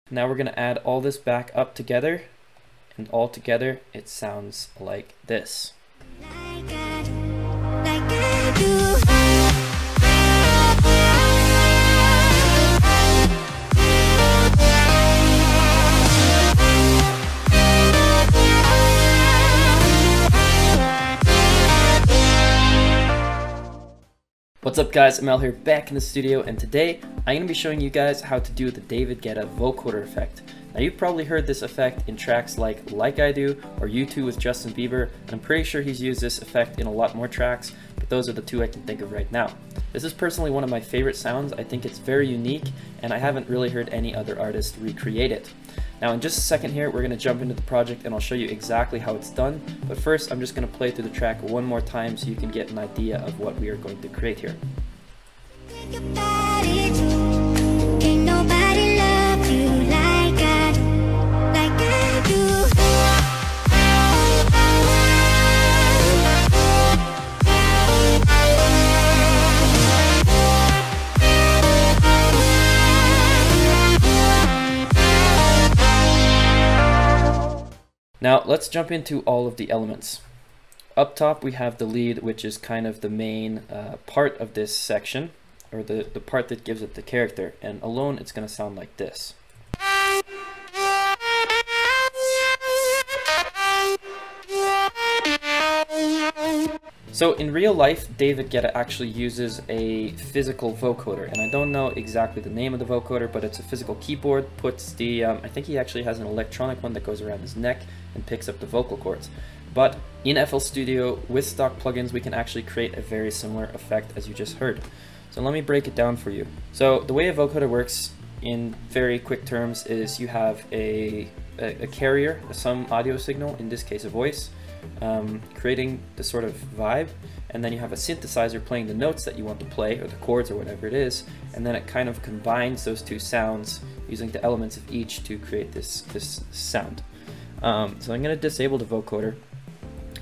Now we're going to add all this back up together, and all together it sounds like this. What's up guys, Mel here back in the studio, and today I'm going to be showing you guys how to do the David Guetta vocoder effect. Now you've probably heard this effect in tracks like I Do or U2 with Justin Bieber, and I'm pretty sure he's used this effect in a lot more tracks, but those are the two I can think of right now. This is personally one of my favorite sounds. I think it's very unique and I haven't really heard any other artist recreate it. Now in just a second here we're going to jump into the project and I'll show you exactly how it's done, but first I'm just going to play through the track one more time so you can get an idea of what we are going to create here. Now let's jump into all of the elements. Up top we have the lead, which is kind of the main part of this section, or the part that gives it the character, and alone it's going to sound like this. So in real life, David Guetta actually uses a physical vocoder, and I don't know exactly the name of the vocoder, but it's a physical keyboard, puts the, I think he actually has an electronic one that goes around his neck and picks up the vocal cords. But in FL Studio, with stock plugins, we can actually create a very similar effect as you just heard. So let me break it down for you. So the way a vocoder works in very quick terms is you have a carrier, some audio signal, in this case a voice, creating the sort of vibe, and then you have a synthesizer playing the notes that you want to play, or the chords, or whatever it is, and then it kind of combines those two sounds using the elements of each to create this sound. So I'm going to disable the vocoder,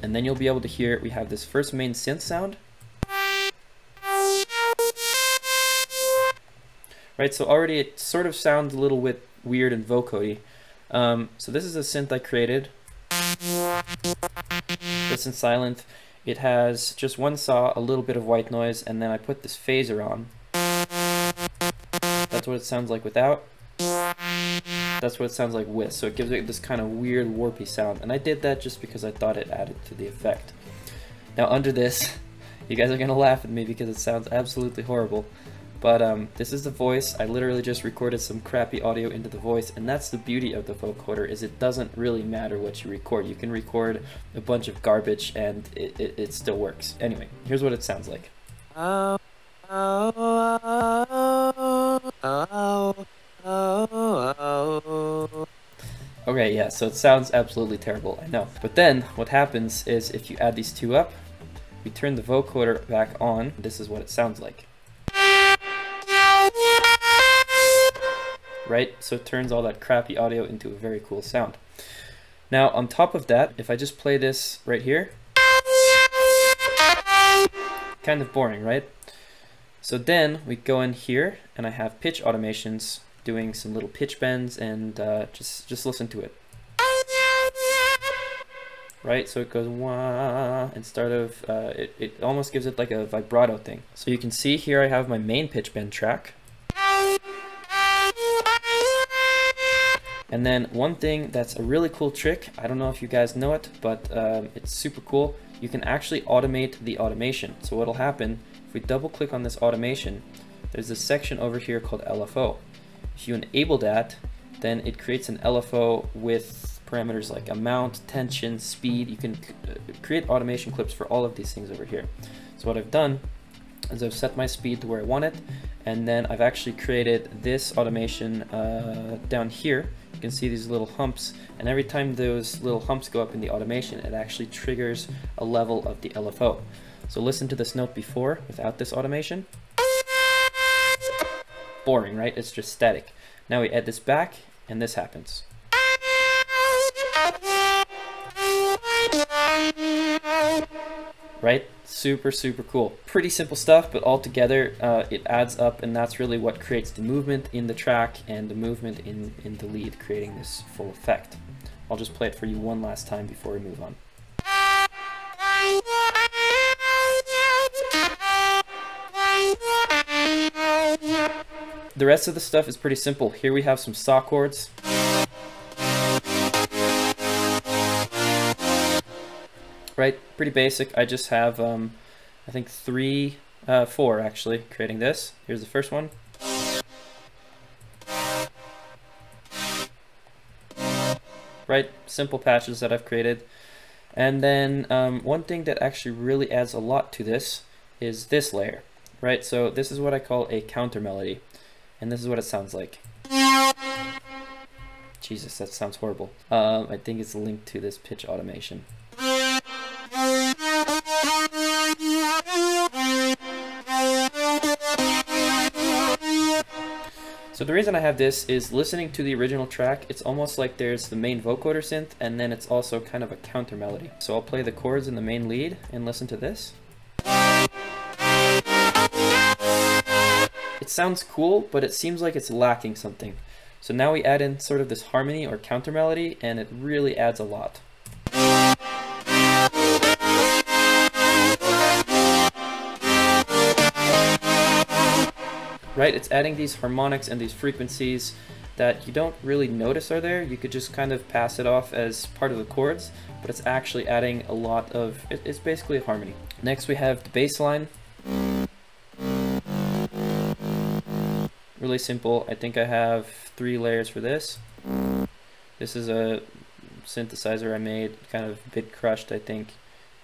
and then you'll be able to hear we have this first main synth sound. Right, so already it sort of sounds a little bit weird and vocody. So this is a synth I created. Listen silent. It has just one saw, a little bit of white noise, and then I put this phaser on. That's what it sounds like without. That's what it sounds like with. So it gives it this kind of weird warpy sound, and I did that just because I thought it added to the effect. Now under this, you guys are gonna laugh at me because it sounds absolutely horrible. But this is the voice. I literally just recorded some crappy audio into the voice, and that's the beauty of the vocoder, is it doesn't really matter what you record. You can record a bunch of garbage and it still works. Anyway, here's what it sounds like. Okay, yeah, so it sounds absolutely terrible, I know. But then what happens is if you add these two up, we turn the vocoder back on, this is what it sounds like. Right? So it turns all that crappy audio into a very cool sound. Now on top of that, if I just play this right here, kind of boring, right? So then we go in here and I have pitch automations doing some little pitch bends, and just listen to it. Right, so it goes wah, instead of it almost gives it like a vibrato thing. So you can see here I have my main pitch bend track. And then one thing that's a really cool trick, I don't know if you guys know it, but it's super cool. You can actually automate the automation. So what'll happen, if we double click on this automation, there's this section over here called LFO. If you enable that, then it creates an LFO with parameters like amount, tension, speed. You can create automation clips for all of these things over here. So what I've done is I've set my speed to where I want it, and then I've actually created this automation down here. You can see these little humps, and every time those little humps go up in the automation, it actually triggers a level of the LFO. So listen to this note before without this automation. Boring, right? It's just static. Now we add this back, and this happens. Right? Super, super cool. Pretty simple stuff, but all together it adds up, and that's really what creates the movement in the track and the movement in the lead, creating this full effect. I'll just play it for you one last time before we move on. The rest of the stuff is pretty simple. Here we have some saw chords. Right, pretty basic. I just have, I think four actually, creating this. Here's the first one. Right, simple patches that I've created. And then one thing that actually really adds a lot to this is this layer. Right, so this is what I call a counter melody. And this is what it sounds like. Jesus, that sounds horrible. I think it's linked to this pitch automation. So the reason I have this is listening to the original track, it's almost like there's the main vocoder synth and then it's also kind of a counter melody. So I'll play the chords in the main lead and listen to this. It sounds cool, but it seems like it's lacking something. So now we add in sort of this harmony or counter melody and it really adds a lot. Right, it's adding these harmonics and these frequencies that you don't really notice are there. You could just kind of pass it off as part of the chords, but it's actually adding a lot of, it's basically a harmony. Next we have the bass line. Really simple. I think I have 3 layers for this. This is a synthesizer I made, kind of bit crushed, I think.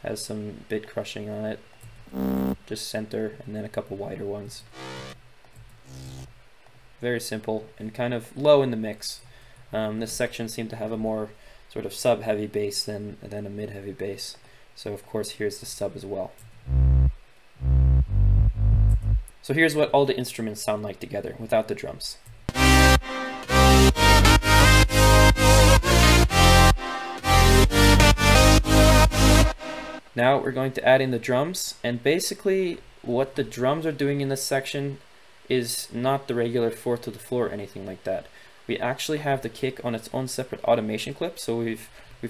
Has some bit crushing on it. Just center and then a couple wider ones. Very simple and kind of low in the mix. This section seemed to have a more sort of sub-heavy bass than a mid-heavy bass. So of course here's the sub as well. So here's what all the instruments sound like together without the drums. Now we're going to add in the drums, and basically what the drums are doing in this section is not the regular 4th to the floor or anything like that. We actually have the kick on its own separate automation clip, so we've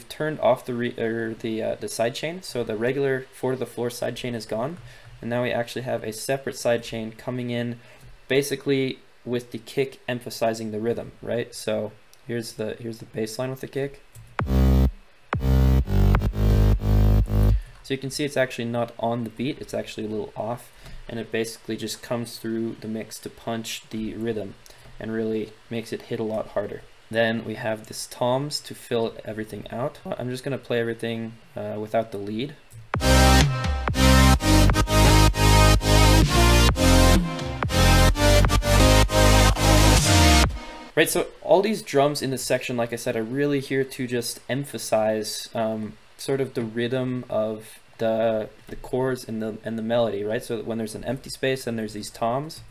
turned off the sidechain, so the regular 4 to the floor sidechain is gone, and now we actually have a separate sidechain coming in, basically with the kick emphasizing the rhythm, right? So here's the bass line with the kick. So you can see it's actually not on the beat, it's actually a little off, and it basically just comes through the mix to punch the rhythm and really makes it hit a lot harder. Then we have this toms to fill everything out. I'm just going to play everything without the lead. Right, so all these drums in this section, like I said, are really here to just emphasize sort of the rhythm of the chords and the melody, right? So that when there's an empty space, then there's these toms,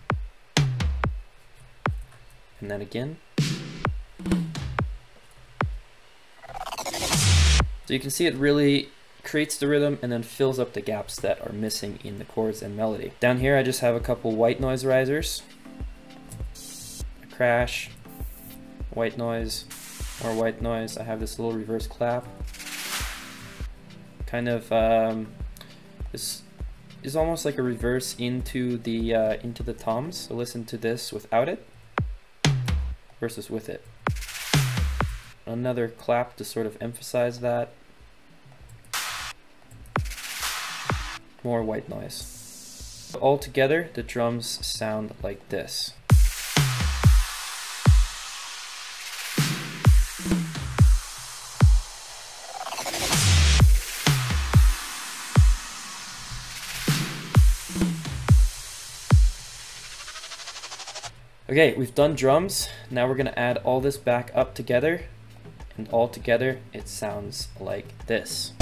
and then again. So you can see it really creates the rhythm and then fills up the gaps that are missing in the chords and melody. Down here I just have a couple white noise risers, a crash, white noise, more white noise. I have this little reverse clap. Kind of this is almost like a reverse into the toms. So listen to this without it versus with it. Another clap to sort of emphasize that. More white noise. All together, the drums sound like this. Okay, we've done drums. Now we're gonna add all this back up together, and all together it sounds like this.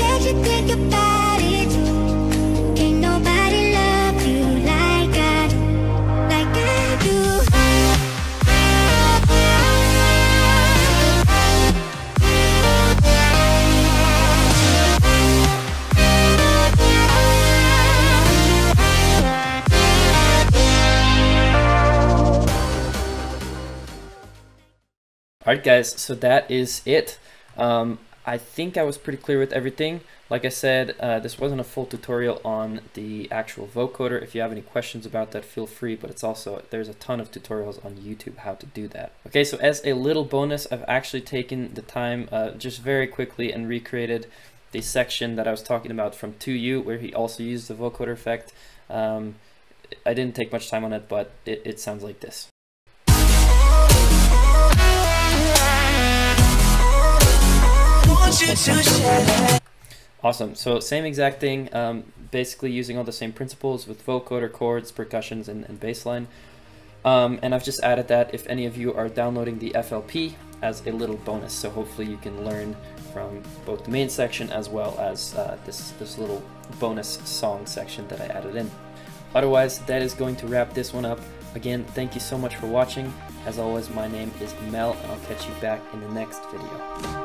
Alright guys, so that is it. I think I was pretty clear with everything. Like I said, this wasn't a full tutorial on the actual vocoder. If you have any questions about that, feel free, but it's also, there's a ton of tutorials on YouTube how to do that. Okay, so as a little bonus, I've actually taken the time just very quickly and recreated the section that I was talking about from 2U, where he also used the vocoder effect. I didn't take much time on it, but it sounds like this. Awesome. So same exact thing, basically using all the same principles with vocoder, chords, percussions, and bass line. And I've just added that if any of you are downloading the FLP as a little bonus. So hopefully you can learn from both the main section as well as this little bonus song section that I added in. Otherwise, that is going to wrap this one up. Again, thank you so much for watching. As always, my name is Mel, and I'll catch you back in the next video.